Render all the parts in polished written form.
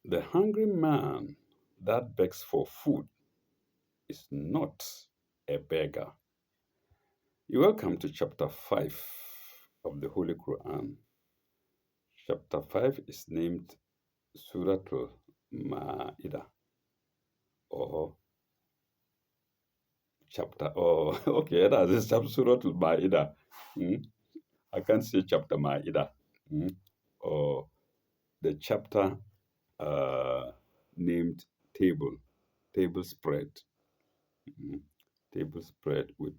The hungry man that begs for food is not a beggar. You're welcome to chapter 5 of the Holy Quran. Chapter 5 is named Suratul Ma'idah or chapter, oh, okay, that's this chapter Suratul Ma'idah. Hmm? I can't say chapter Ma'idah. Hmm? Or the chapter uh, named Table, Table Spread. Hmm? Table Spread with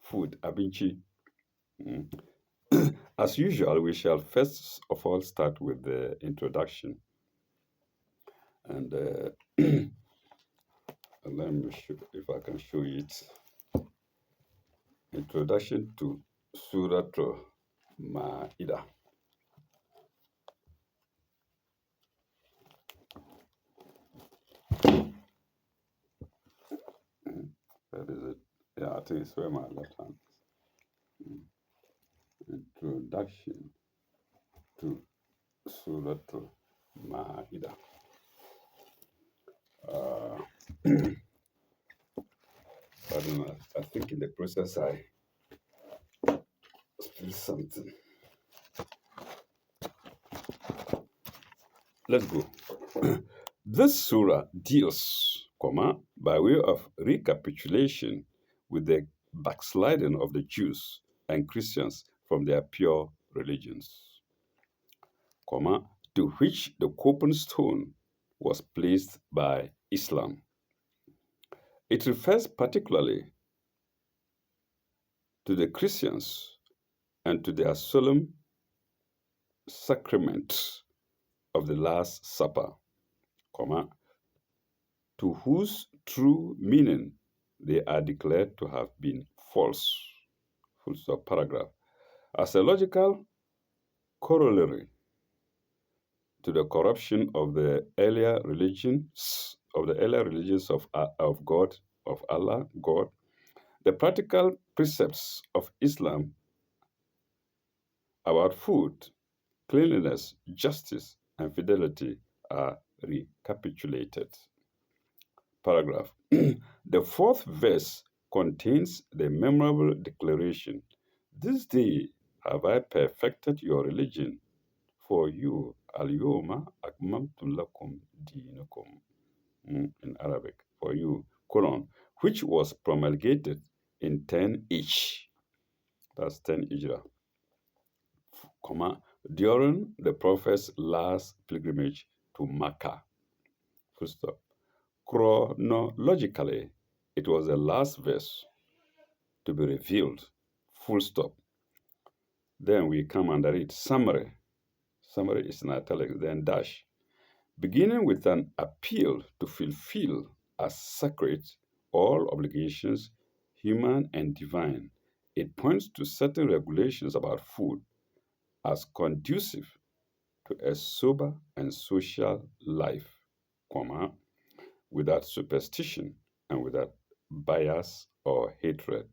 food, abinchi. Hmm? As usual, we shall first of all start with the introduction. And let me show if I can show it. Introduction to Surah Ma'idah. Where is it? Yeah, I think it's where my left hand. Introduction to Surah Ma'idah. Uh, I think in the process I spilled something. Let's go. This surah deals, by way of recapitulation with the backsliding of the Jews and Christians from their pure religions, to which the coping stone was placed by Islam. It refers particularly to the Christians and to their solemn sacrament of the Last Supper, to whose true meaning they are declared to have been false. Full stop paragraph. As a logical corollary to the corruption of the earlier religions of God, of Allah, God, the practical precepts of Islam about food, cleanliness, justice, and fidelity are recapitulated. Paragraph. The fourth verse contains the memorable declaration, "This day have I perfected your religion for you. Al-yawma akmaltu lakum dinakum." In Arabic, for you, Quran, which was promulgated in 10 each. That's 10 Hijrah, during the Prophet's last pilgrimage to Mecca. Full stop. Chronologically, it was the last verse to be revealed. Full stop. Then we come under it. Summary. Summary is in italics, then dash. Beginning with an appeal to fulfill as sacred all obligations, human and divine, it points to certain regulations about food as conducive to a sober and social life, without superstition and without bias or hatred.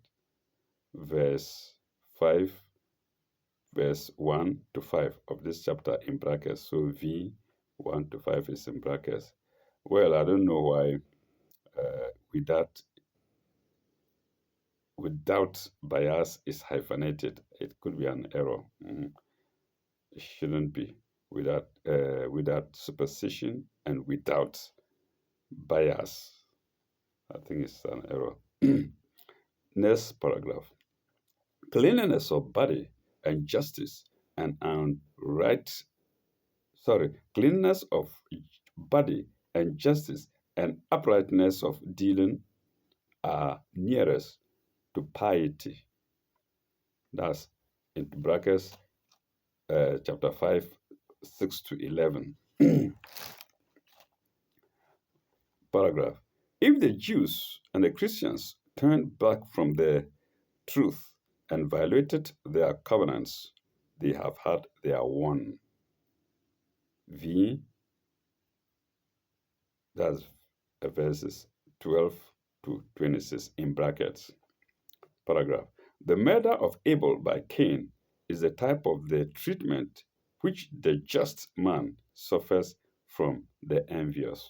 Verse 5, verse 1 to 5 of this chapter in brackets. So V 1 to 5 is in brackets. Well, I don't know why without bias is hyphenated. It could be an error. It shouldn't be. Without superstition and without bias. I think it's an error. Next paragraph. Cleanliness of body and justice and cleanliness of body and justice and uprightness of dealing are nearest to piety. That's in brackets, chapter 5, 6 to 11. Paragraph. If the Jews and the Christians turned back from the truth and violated their covenants, they have had their one. V, that's verses 12 to 26 in brackets. Paragraph. The murder of Abel by Cain is a type of the treatment which the just man suffers from the envious.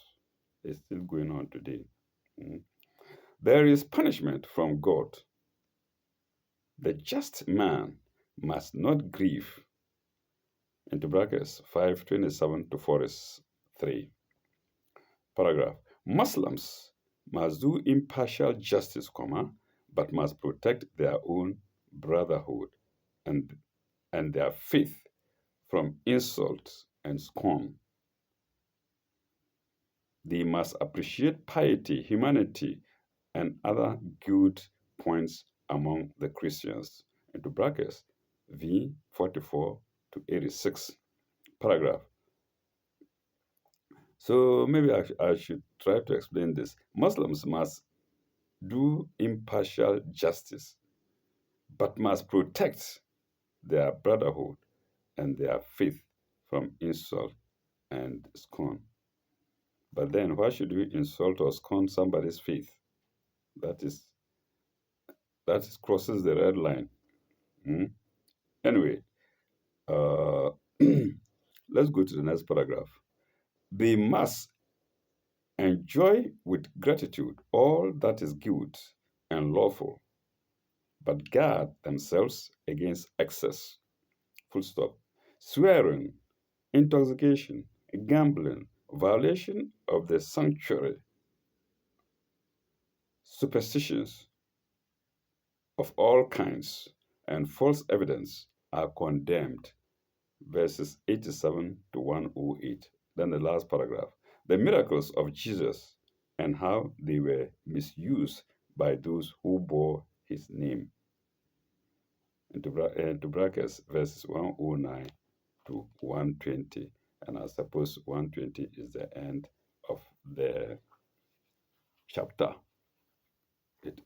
It's still going on today. Mm. There is punishment from God. The just man must not grieve. Into brackets 527 to 43. Paragraph. Muslims must do impartial justice, comma, but must protect their own brotherhood and, and their faith from insult and scorn. They must appreciate piety, humanity, and other good points among the Christians. Into brackets, V 44 to 86. Paragraph. So maybe I should try to explain this. Muslims must do impartial justice, but must protect their brotherhood and their faith from insult and scorn. But then, why should we insult or scorn somebody's faith? That is crosses the red line. Mm? Anyway, uh, let's go to the next paragraph. They must enjoy with gratitude all that is good and lawful, but guard themselves against excess. Full stop. Swearing, intoxication, gambling, violation of the sanctuary, superstitions of all kinds, and false evidence are condemned. Verses 87 to 108. Then the last paragraph. The miracles of Jesus and how they were misused by those who bore his name. Into brackets, verses 109 to 120. And I suppose 120 is the end of the chapter. It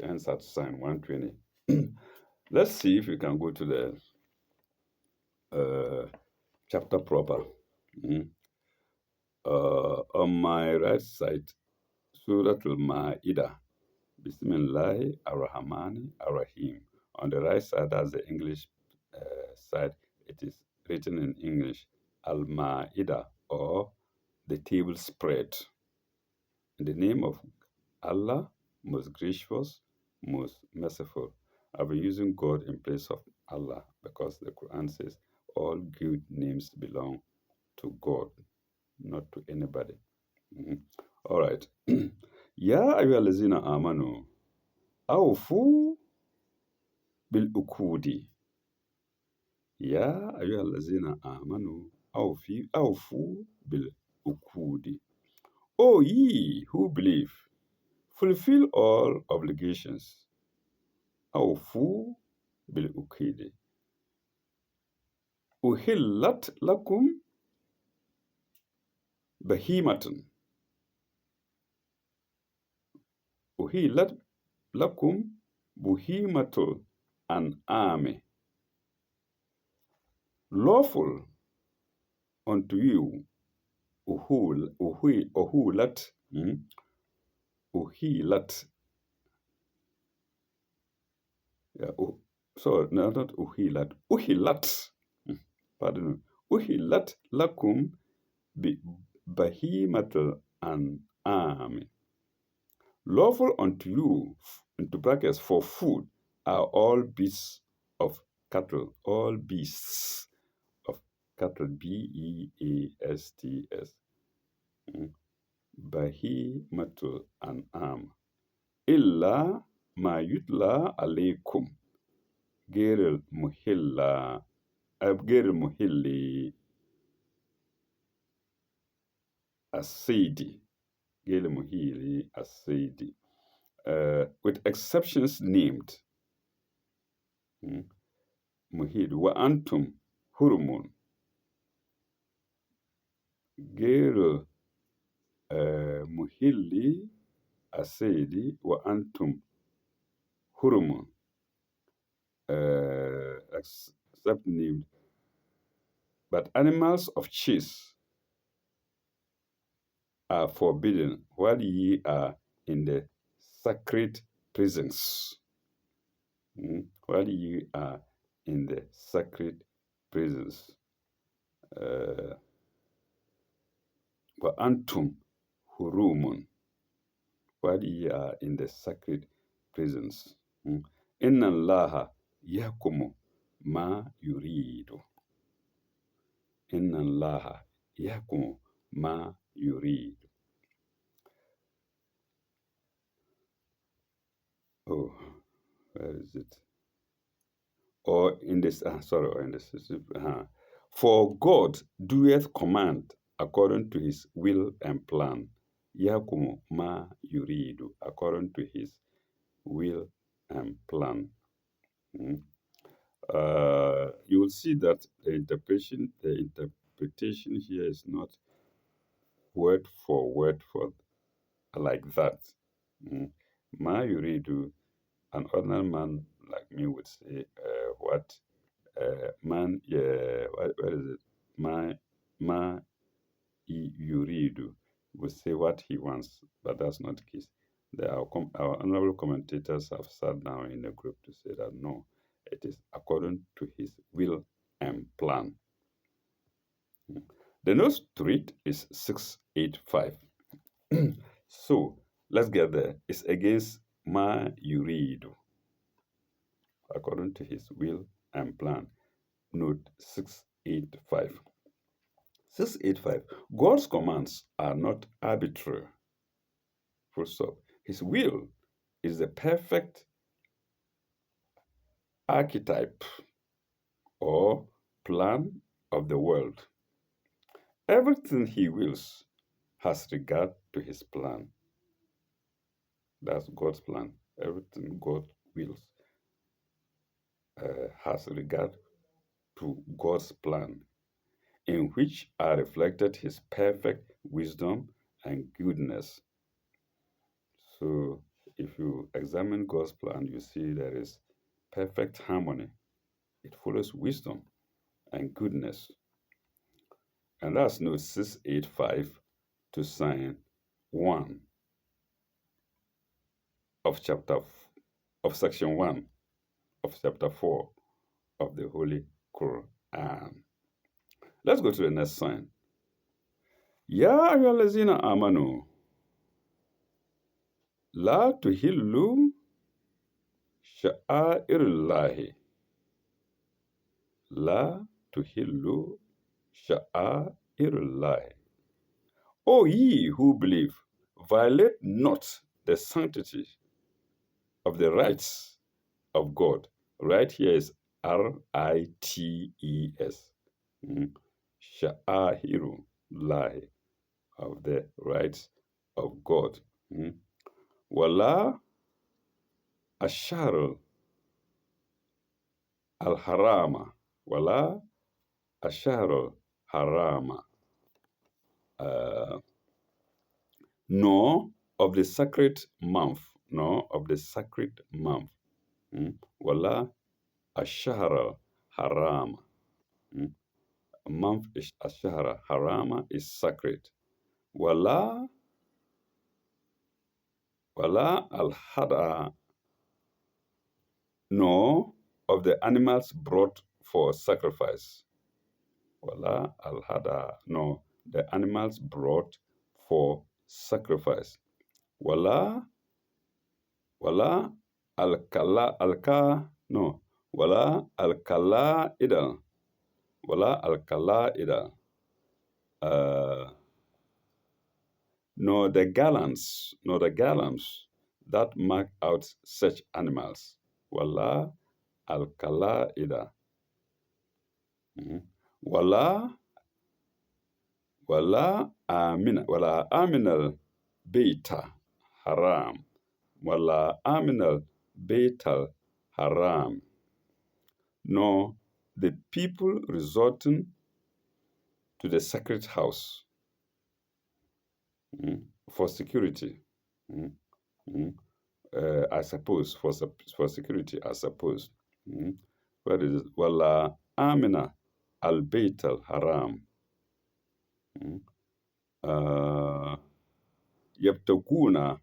ends at sign 120. Let's see if we can go to the chapter proper. Mm. On my right side, Surah Al-Ma'idah, Bismillah ar-Rahman ar-Rahim. On the right side, that's the English side. It is written in English, Al-Ma'idah, or the table spread. In the name of Allah, most gracious, most merciful. I've been using God in place of Allah because the Quran says all good names belong to God, not to anybody. Mhm. All right. Ya ayyuhallazina amanu awfu bil ukudi. Ya ayyuhallazina amanu awfu bil ukudi. O ye who believe, fulfill all obligations. Awfu bil ukidi. Uhillat lakum bahimatun. Uhillat lakum buhimatul an'ami. Lawful unto you uhulat, uhilat. Yeah, sorry, no, not uhilat. Uhilat. Pardon me. Uhilat lakum bi bahimatul an'ami. Lawful unto you, into brackets, for food are all beasts of cattle, all beasts of cattle, Beasts. Bahimatul an'am. Illa ma yutla alaykum. غير المحلة غير المحل الصيد غير المحل الصيد with exceptions named. محل وأنتم حرم غير محل الصيد وأنتم حرم except named, but animals of chase are forbidden while ye are in the sacred prisons. While ye are in the sacred prisons. uh, وأنتم حروم, while ye are in the sacred prisons. إن الله يحكم ما يريد. إن الله يحكم ما يريد. Oh, where is it? Or in this, sorry, or in this. For God doeth command according to his will and plan. Yakumu ma yuridu, according to his will and plan. You will see that the interpretation here is not word for like that. Ma yuridu, an ordinary man like me would say, what man, yeah, what is it? Ma yuridu would say what he wants, but that's not the case. Our honorable commentators have sat down in a group to say that no, it is according to his will and plan. The note to read is 685. So let's get there. It's against ma yuridu, according to his will and plan. Note 685. 685. God's commands are not arbitrary. Full stop. His will is the perfect archetype or plan of the world. Everything he wills has regard to his plan. That's God's plan. Everything God wills has regard to God's plan, in which are reflected his perfect wisdom and goodness. So if you examine God's plan, you see there is perfect harmony. It follows wisdom and goodness. And that's note 685 to sign 1 of section 1 of chapter 4 of the Holy Quran. Let's go to the next sign. Ya ayyuhallazina amanu la tuhillu sha'airillahi. La tuhillu sha'airillahi. O ye who believe, violate not the sanctity of the rights of God. Right here is RITES. Sha'ahiru lahi, of the rights of God. Wala asharul al-harama. Wala asharul harama. Nor of the sacred month. Nor of the sacred month. Wala asharul harama. Month is ashara. Harama is sacred. Wala al-hada, nor of the animals brought for sacrifice. Wala al-hada, nor the animals brought for sacrifice. Wala al-kala, no. Wala al-kala idal. Wala al-kala idal. Nor the gallants that mark out such animals. Wala al-kala'ida. Wala aminal beita haram. Wala aminal beital haram. Nor the people resorting to the sacred house for security. I suppose, for security, I suppose. What is it? Wala amina al bayt al haram. Yabtaguna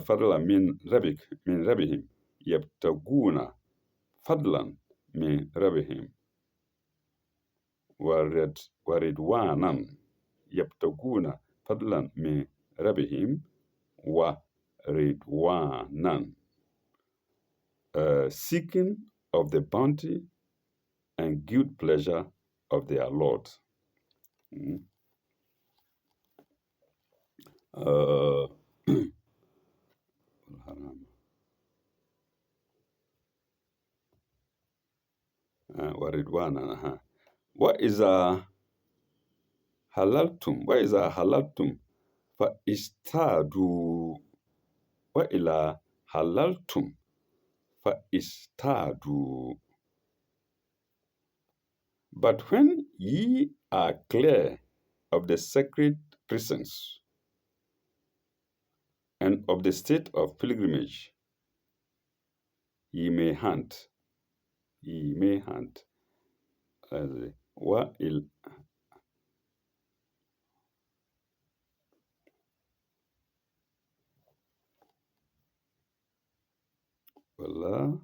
fadlan min rabihim. Yabtaguna fadlan min rabihim. waridwanan yabtaguna fadlan min rabbihim wa ridwanan, seeking of the bounty and good pleasure of their Lord. Mm. Waridwanan. What is a halaltum? What is a halaltum? Fa istadu. What ila halaltum? Fa istadu. But when ye are clear of the sacred prisons and of the state of pilgrimage, ye may hunt. Ye may hunt. Wa il wala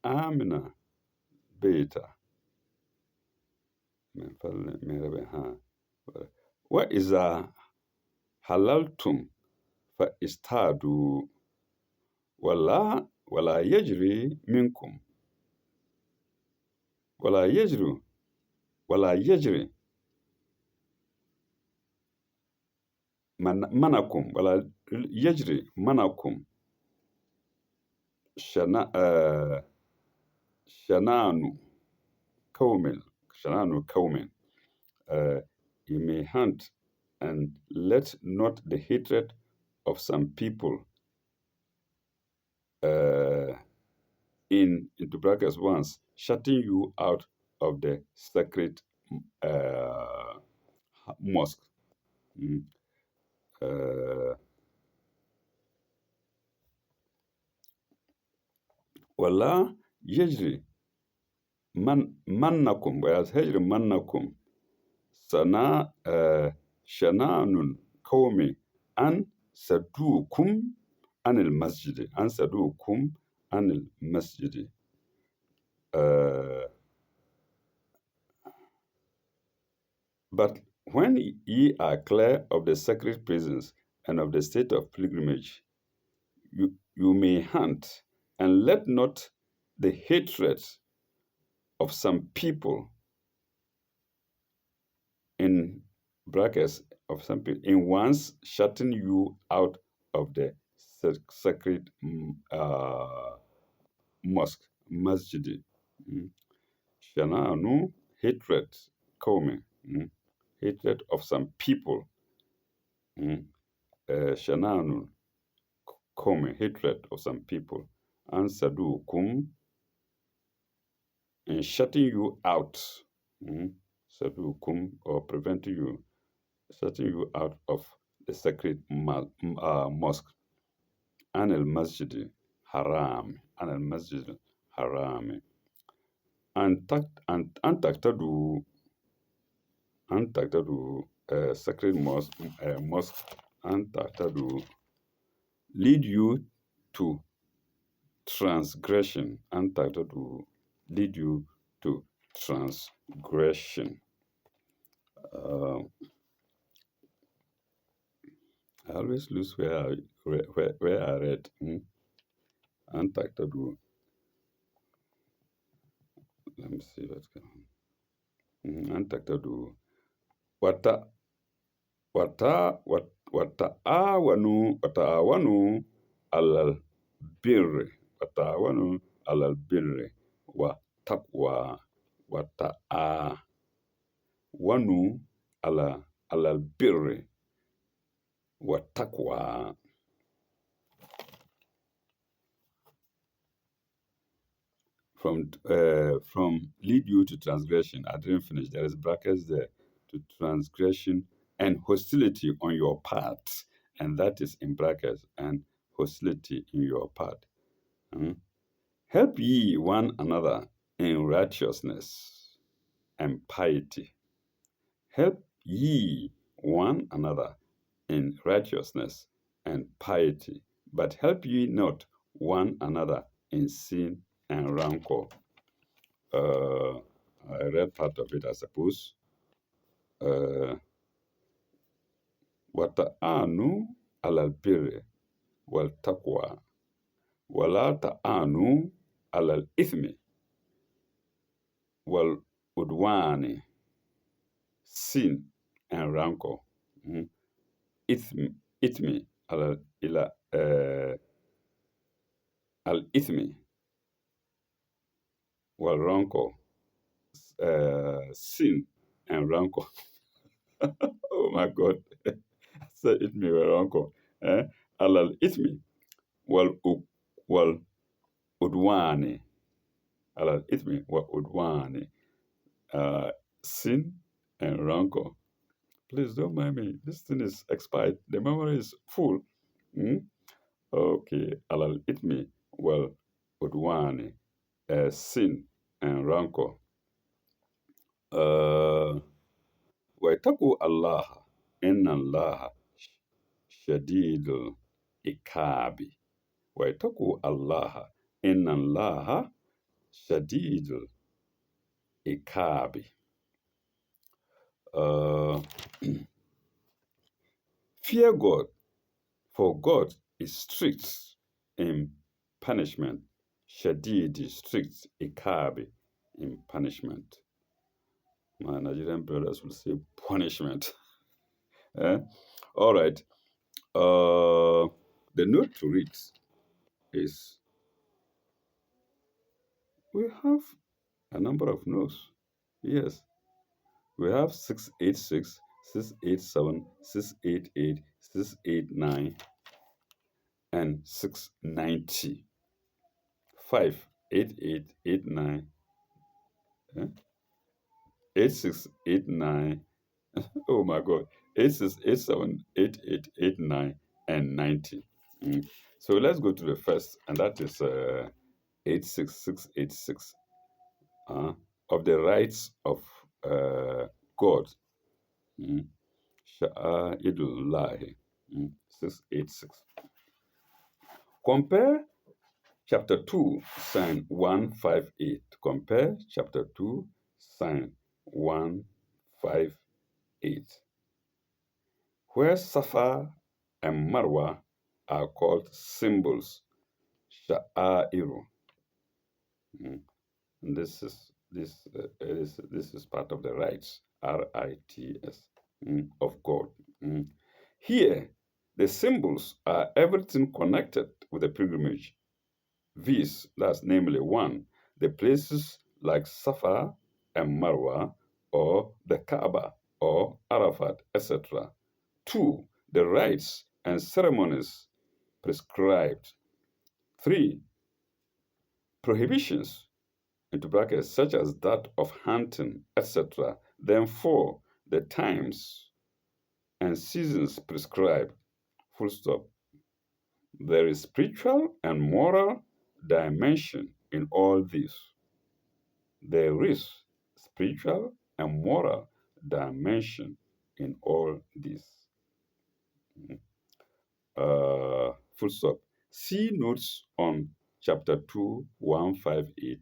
amina beta. What is a halaltum fa istadu wala yajri minkum wala yajri manakum wala yajri manakum shananu kaumin. You may hunt and let not the hatred of some people into brackets once shutting you out of the sacred mosque. Wala yajri mannakum, whereas hajri mannakum sana shananun qawmi an sadukum anil masjidi. But when ye are clear of the sacred prisons and of the state of pilgrimage, you may hunt, and let not the hatred of some people in brackets of some people in once shutting you out of the sacred mosque, masjid. Shananu, hatred, coming, hatred of some people. Shananu, coming, hatred of some people. And sadukum, and shutting you out. Sadukum, or preventing you, shutting you out of the sacred mosque. Anil masjid haram, anil masjid haram. Antaktadu sacred mosque, antaktadu lead you to transgression. Antaktadu lead you to transgression. I always lose where I read. Antaktadu. Let me see what's going on. Antaktadu. Wataawanu alal birri wa taqwa. Wataawanu alal birri wa taqwa. From lead you to transgression. I didn't finish. There is brackets there. To transgression and hostility on your part, and that is in brackets, and hostility in your part. Help ye one another in righteousness and piety. Help ye one another in righteousness and piety, but help ye not one another in sin and rancor. I read part of it, I suppose. Uh, وَتَعَانُوا عَلَى الْبِرِّ وَالتَّقْوَى وَلَا تَعَانُوا عَلَى الْإِثْمِ وَالْعُدْوَانِ, sin and rancor. Mm. إثم على إلى الإثم والرانكو, sin and rancor. Oh my God. Say إثم والرانكو. على الإثم والعدوان, على الإثم والعدوان, sin and rancor. Please don't mind me. This thing is expired. The memory is full. Mm? Okay. على الإثم والعدوان, sin and rancor. واتقوا الله إن الله شديد العقاب. واتقوا الله إن الله شديد العقاب. Fear God, for God is strict in punishment. Shadid is strict, Ikabi in punishment. My Nigerian brothers will say punishment. All right. The note to read is, we have a number of notes. Yes. We have 686, 687, 688, 689, and 690. 58889, 8689, oh my God, 8687, 8889, and 90. So let's go to the first, and that is 86686, of the rights of God. Sha'aidullahi, 686. Compare chapter 2, sign 158. Compare chapter 2, sign 158. Where Safa and Marwa are called symbols, Sha'airu. This is part of the rights, RITS, of God. Here, the symbols are everything connected with the pilgrimage. These, that's namely 1, the places like Safa and Marwa, or the Kaaba, or Arafat, etc. 2, the rites and ceremonies prescribed. 3, prohibitions, into brackets, such as that of hunting, etc. Then 4, the times and seasons prescribed. Full stop. There is spiritual and moral dimension in all this. There is spiritual and moral dimension in all this. Full stop. See notes on chapter 2, 158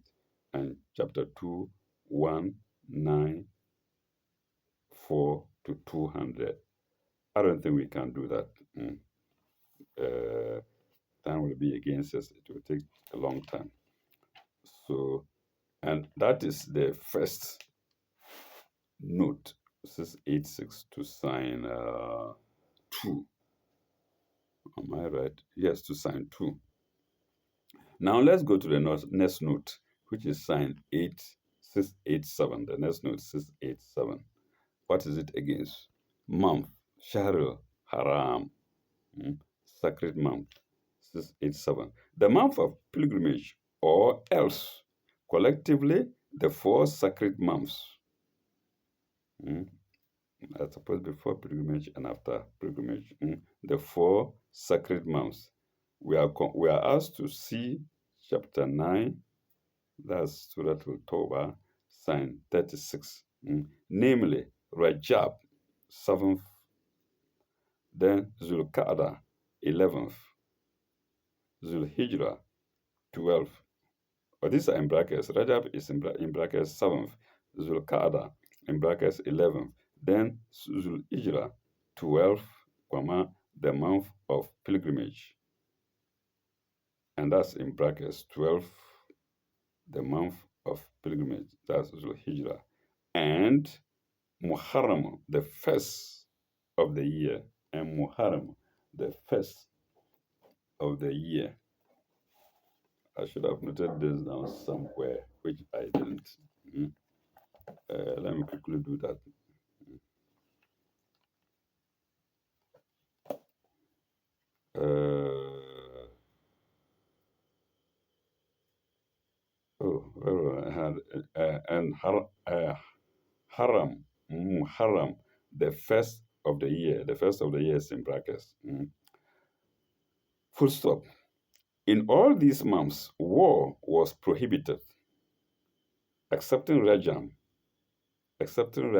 and chapter 2, 194 to 200. I don't think we can do that. Time will be against us. It will take a long time. So, and that is the first note. 686 to sign 2. Am I right? Yes, to sign 2. Now let's go to the next note, which is sign 687. The next note, 687. What is it against? Month, Shahrul Haram, sacred month, 687. The month of pilgrimage, or else, collectively, the 4 sacred months. I suppose before pilgrimage and after pilgrimage, the 4 sacred months. We are asked to see chapter 9, that's Surah Al-Tawbah, sign 36, namely Rajab, 7th, then Zulqa'dah, 11th, Zulhijrah, 12th. But these are in brackets. Rajab is in brackets 7th, Zulqa'dah in brackets 11. Then Zulhijrah 12, the month of pilgrimage. And that's in brackets 12, the month of pilgrimage. That's Zulhijrah. And Muharram, the first of the year. And Muharram, the first of the year. I should have noted this down somewhere, which I didn't. Mhm. Let me quickly do that. Well, I had and Haram, Haram, the first of the year. The first of the year is in brackets. Full stop. In all these months, war was prohibited, excepting Rajab, excepting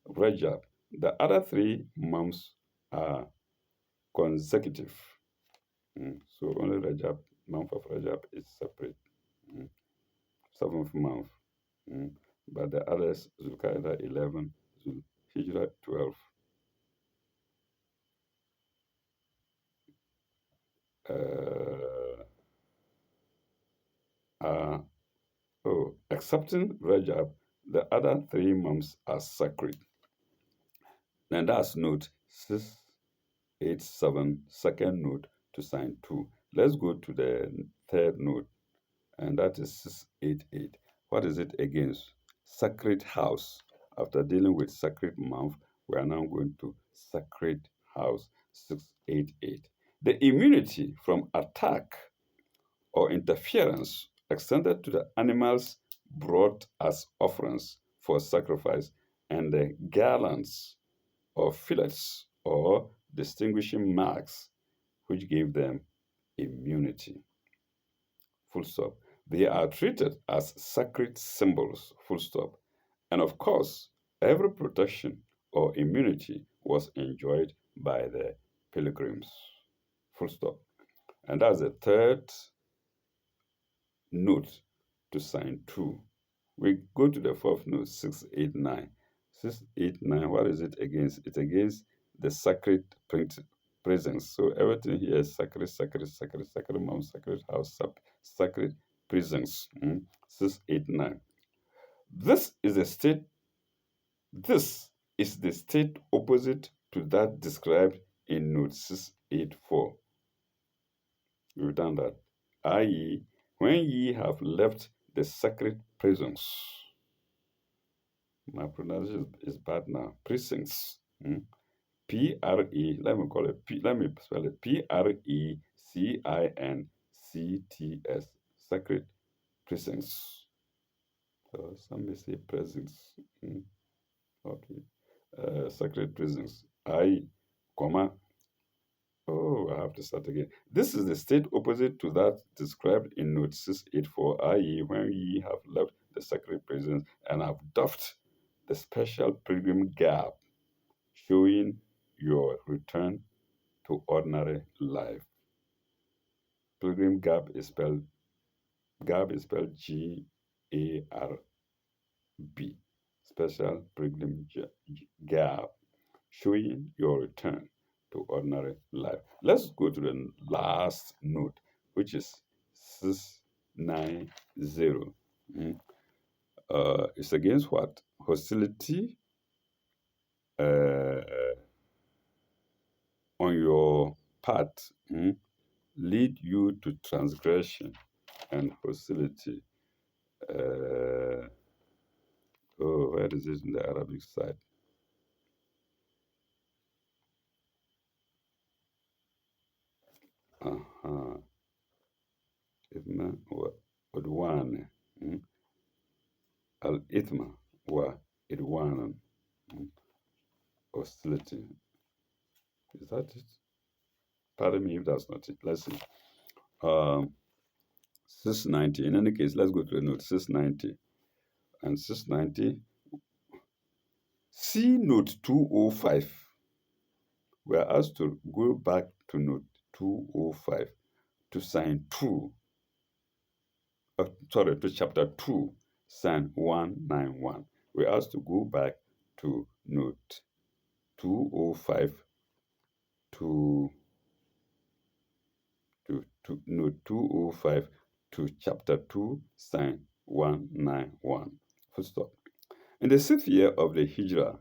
Rajab. The other 3 months are consecutive. So only Rajab, month of Rajab is separate. 7th month. But the others, Zulqa'dah 11, Zulhijrah 12. Uh, Excepting Rajab, the other 3 months are sacred. And that's note 687, second note to sign 2. Let's go to the third note, and that is 688. What is it against? Sacred house. After dealing with sacred month, we are now going to sacred house 688. The immunity from attack or interference extended to the animals brought as offerings for sacrifice and the garlands or fillets or distinguishing marks which gave them immunity. Full stop. They are treated as sacred symbols. Full stop. And of course, every protection or immunity was enjoyed by the pilgrims. Full stop. And that's the third note to sign 2. We go to the fourth note, 689. 689, what is it against? It's against the sacred presence. So everything here is sacred, sacred, sacred, sacred mount, sacred house, sacred presence. 689. This is this is the state opposite to that described in note 684. We've done that. I.e., when ye have left the sacred presence. My pronunciation is bad now. Precincts. P-R-E, let me call it P, let me spell it Precincts. Sacred precincts. Some may say presence. Okay. Sacred precincts. I have to start again. This is the state opposite to that described in note 684, i.e., when ye have left the sacred presence and have doffed the special pilgrim garb, showing your return to ordinary life. Pilgrim garb is spelled G-A-R-B. Special pilgrim garb, showing your return to ordinary life. Let's go to the last note, which is 690. It's against what? Hostility on your part lead you to transgression and hostility. Where is it in the Arabic side? Ithma wa udwan. Al-ithma wa idwanan. Hostility. Is that it? Pardon me if that's not it. Let's see. 690. In any case, let's go to the note 690. And 690. See note 205. We are asked to go back to note 205 to sign 2. To chapter 2, sign 191. We're asked to go back to note 205 to, note 205 to chapter 2, sign 191. Full stop. In the 6th year of the Hijrah,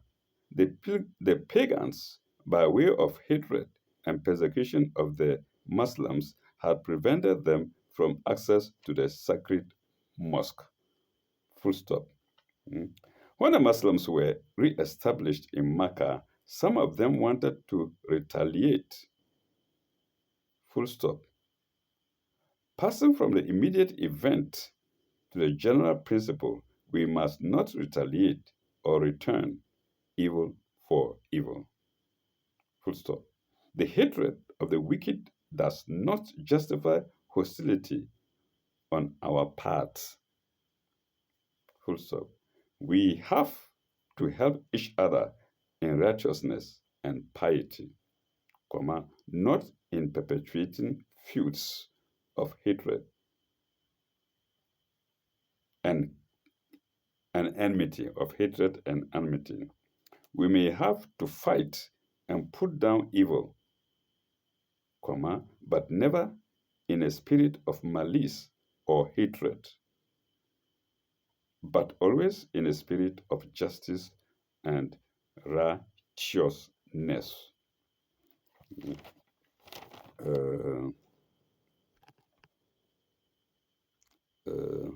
the pagans, by way of hatred and persecution of the Muslims, had prevented them from access to the sacred mosque. Full stop. Mm. When the Muslims were re-established in Mecca, some of them wanted to retaliate. Full stop. Passing from the immediate event to the general principle, we must not retaliate or return evil for evil. Full stop. The hatred of the wicked does not justify hostility on our part. Full stop. We have to help each other in righteousness and piety, not in perpetuating feuds of hatred and enmity, We may have to fight and put down evil, but never in a spirit of malice or hatred, but always in a spirit of justice and righteousness. Uh, uh,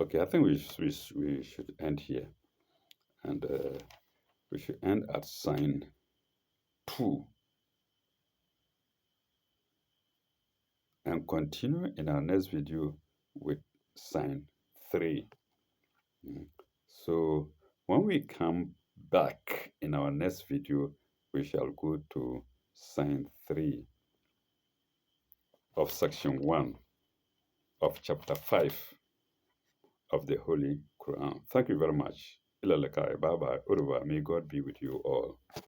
okay, I think we should end here, and we should end at sign 2 and continue in our next video with sign 3. So when we come back in our next video, we shall go to sign 3 of section 1 of chapter 5 of the Holy Quran. Thank you very much. Ilalekai, bye bye, Uruva. May God be with you all.